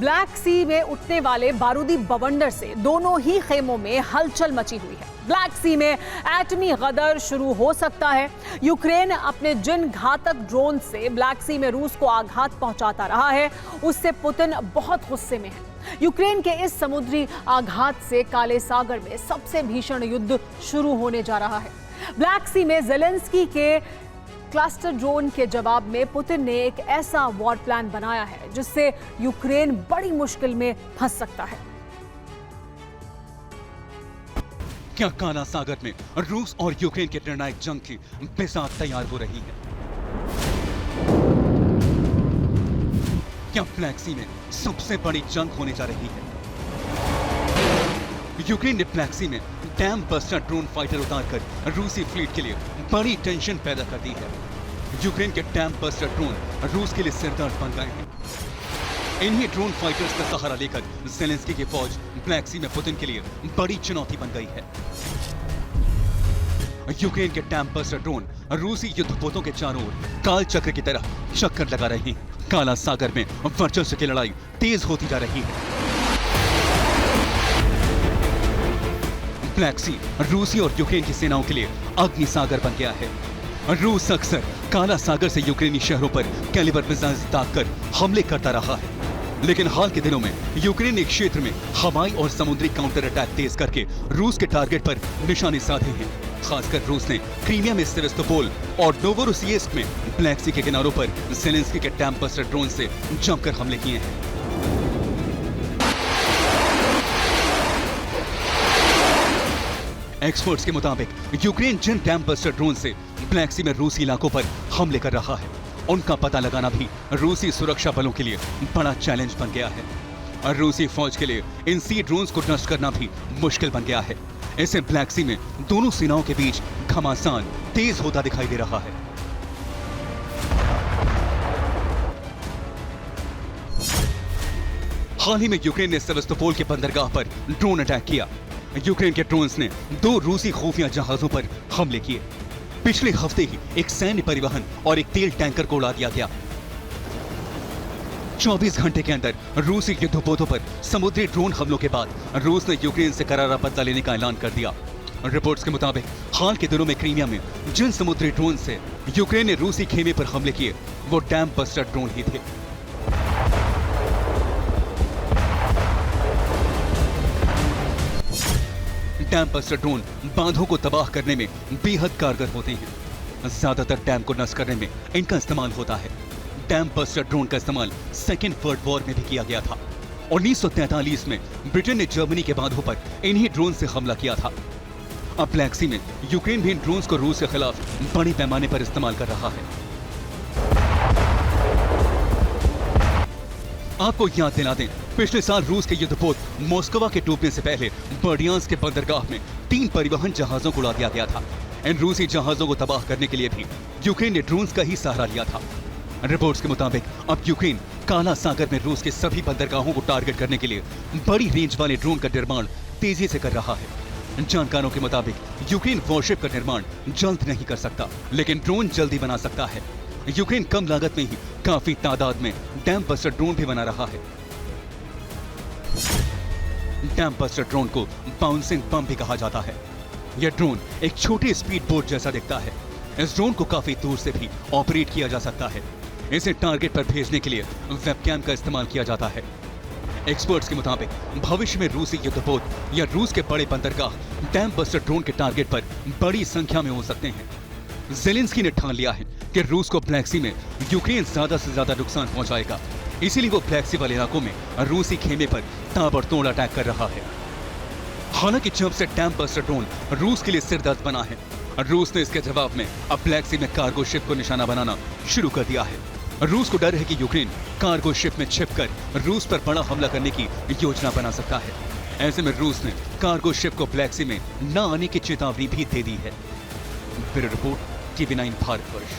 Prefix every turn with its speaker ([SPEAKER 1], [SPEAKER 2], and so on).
[SPEAKER 1] Black सी में उठने वाले बारूदी बवंडर से दोनों ही खेमों में हलचल मची हुई है। ब्लैक सी में एटमी गदर शुरू हो सकता है। यूक्रेन अपने जिन घातक ड्रोन से ब्लैक सी में रूस को आघात पहुंचाता रहा है, उससे पुतिन बहुत गुस्से में है। यूक्रेन के इस समुद्री आघात से काले सागर में सबसे भीषण युद्ध शुरू होने जा रहा है। ब्लैक सी में ज़ेलेंस्की के क्लस्टर ड्रोन के जवाब में पुतिन ने एक ऐसा वॉर प्लान बनाया है जिससे यूक्रेन बड़ी मुश्किल में फंस सकता है।
[SPEAKER 2] क्या काला सागर में रूस और यूक्रेन के निर्णायक जंग की बिसात तैयार हो रही है? क्या ब्लैक सी में सबसे बड़ी जंग होने जा रही है? यूक्रेन ने ब्लैक सी में डैम बस्टर ड्रोन फाइटर उतारकर रूसी फ्लीट के लिए बड़ी टेंशन पैदा कर दी है। यूक्रेन के डैम बस्टर ड्रोन रूस के लिए सिरदर्द बन गए हैं। इन्हीं ड्रोन फाइटर्स का सहारा लेकर ज़ेलेंस्की की फौज ब्लैक सी में पुतिन के लिए बड़ी चुनौती बन गई है। यूक्रेन के डैम बस्टर ड्रोन रूसी युद्धपोतों के चारों ओर काल चक्र की तरह चक्कर लगा रहे हैं। काला सागर में वर्चस्व की लड़ाई तेज होती जा रही है। ब्लैक सी रूसी और यूक्रेन की सेनाओं के लिए अग्नि सागर बन गया है। रूस अक्सर काला सागर से यूक्रेनी शहरों पर कैलिबर मिसाइल दागकर हमले करता रहा है, लेकिन हाल के दिनों में यूक्रेन ने क्षेत्र में हवाई और समुद्री काउंटर अटैक तेज करके रूस के टारगेट पर निशाने साधे हैं। खासकर रूस ने क्रीमिया में सेवास्तोपोल और नोवोरोसिस्क में ब्लैक सी के किनारों पर ज़ेलेंस्की के डैम बस्टर ड्रोन से जमकर हमले किए हैं। एक्सपर्ट्स के मुताबिक यूक्रेन जिन डैम बस्टर ड्रोन से ब्लैक सी में रूसी इलाकों पर हमले कर रहा है, उनका पता लगाना भी रूसी सुरक्षा बलों के लिए बड़ा चैलेंज बन गया है। और रूसी फौज के लिए इन सी ड्रोन्स को नष्ट करना भी मुश्किल बन गया है। ऐसे ब्लैक सी में दोनों सेनाओं के बीच घमासान तेज होता दिखाई दे रहा है। हाल ही में यूक्रेन ने सेवास्तोपोल के बंदरगाह पर ड्रोन अटैक किया। यूक्रेन के ड्रोन्स ने 2 रूसी खुफिया जहाजों पर हमले किए। पिछले हफ्ते ही एक सैन्य परिवहन और एक तेल टैंकर को उड़ा दिया गया। 24 घंटे के अंदर रूसी युद्धपोतों पर समुद्री ड्रोन हमलों के बाद रूस ने यूक्रेन से करारा बदला लेने का ऐलान कर दिया। रिपोर्ट्स के मुताबिक हाल के दिनों में क्रीमिया में जिन समुद्री ड्रोन से यूक्रेन ने रूसी खेमे पर हमले किए, वो डैम बस्टर ड्रोन ही थे। डैम बस्टर ड्रोन बांधों को तबाह करने में बेहद कारगर होते हैं। ज्यादातर डैम को नष्ट करने में इनका इस्तेमाल होता है। डैम बस्टर ड्रोन का इस्तेमाल सेकेंड वर्ल्ड वॉर में भी किया गया था। 1943 में ब्रिटेन ने जर्मनी के बांधों पर इन्हीं ड्रोन से हमला किया था। अब ब्लैक सी में यूक्रेन भी इन ड्रोन्स को रूस के खिलाफ बड़े पैमाने पर इस्तेमाल कर रहा है। आपको याद दिला दें, पिछले साल रूस के युद्धपोत मॉस्कोवा के डूबने से पहले बर्डियांस्क के बंदरगाह में 3 परिवहन जहाजों को उड़ा दिया गया था। इन रूसी जहाजों को तबाह करने के लिए भी यूक्रेन ने ड्रोन्स का ही सहारा लिया था। रिपोर्ट्स के मुताबिक अब यूक्रेन काला सागर में रूस के सभी बंदरगाहों को टारगेट करने के लिए बड़ी रेंज वाले ड्रोन का निर्माण तेजी से कर रहा है। जानकारों के मुताबिक यूक्रेन वॉरशिप का निर्माण जल्द नहीं कर सकता, लेकिन ड्रोन जल्दी बना सकता है। यूक्रेन कम लागत में ही काफी तादाद में डैम बस्टर ड्रोन भी बना रहा है। डैम बस्टर ड्रोन को बाउंसिंग बम भी कहा जाता है। यह ड्रोन एक छोटे स्पीड बोट जैसा दिखता है। इस ड्रोन को काफी दूर से भी ऑपरेट किया जा सकता है। इसे टारगेट पर भेजने के लिए वेबकैम का इस्तेमाल किया जाता है। एक्सपर्ट्स के मुताबिक भविष्य में रूसी युद्धपोत या रूस के बड़े बंदरगाह डैम बस्टर ड्रोन के टारगेट पर बड़ी संख्या में हो सकते हैं। ज़ेलेंस्की ने ठान लिया है कि रूस को ब्लैक सी में यूक्रेन ज्यादा से ज्यादा नुकसान पहुंचाएगा, इसीलिए वो ब्लैक सी वाले इलाकों में रूसी खेमे पर ताबड़तोड़ अटैक कर रहा है। हालांकि जब से डैम बस्टर ड्रोन रूस के लिए सिरदर्द बना है, रूस ने इसके जवाब में अब ब्लैक सी में कार्गो शिप को निशाना बनाना शुरू कर दिया है। रूस को डर है कि यूक्रेन कार्गो शिप में छिपकर रूस पर बड़ा हमला करने की योजना बना सकता है। ऐसे में रूस ने कार्गो शिप को ब्लैक सी में न आने की चेतावनी भी दे दी है। Bureau report, TV9 Bharatvarsh.